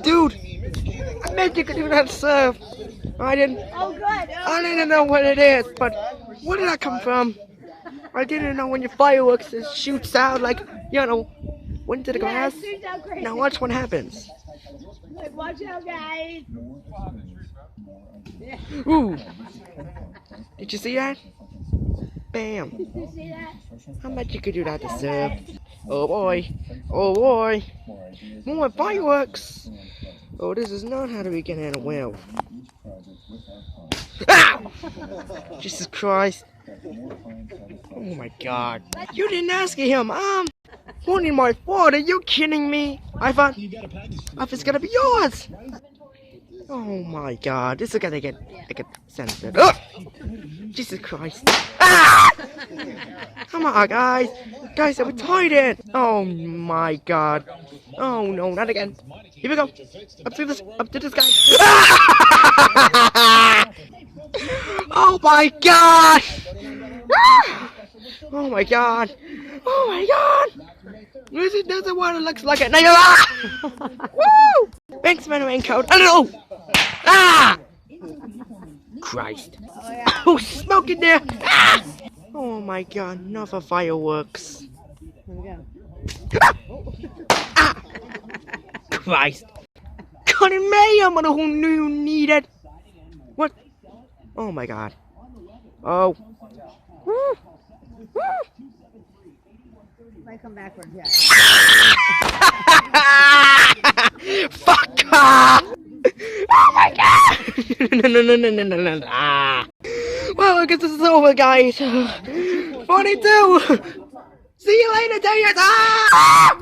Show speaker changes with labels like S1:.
S1: Dude, I meant you could do that surf. I didn't.
S2: Oh, good.
S1: I didn't know what it is, but where did that come from? I didn't know when your fireworks it shoots out like into the glass. Now watch what happens.
S2: Like, watch out, guys.
S1: Ooh! Did you see that? Bam!
S2: Did you see that?
S1: I bet you could do that to surf. Oh boy! Oh boy! More fireworks! Oh, this is not how to begin in a well. Ah! Jesus Christ! Oh my God! You didn't ask him, Wanting my fault? Are you kidding me? I thought it's gonna be yours. Oh my God! This is gonna get censored. Oh! Jesus Christ! Ah! Come on, guys! Guys, we're tied in. Oh my God! Oh no, not again! Here we go! Up to this guy! Ah! Oh my God! Ah! Oh my God! Oh my God! This isn't what it looks like at night. Ah! Woo! Thanks, man, raincoat. I don't know. Ah! Christ! Oh, smoke in there! Ah! Oh my God! Another fireworks.
S2: Here we go.
S1: Ah! Christ! Cutting me! I'm gonna who knew you needed. What? Oh my God! Oh! Woo! Woo!
S2: Might come backwards, yeah.
S1: Fuck off! Oh my God! No. Ah. Well, I guess this is over, guys. 42! See you later, Dayers! Ah!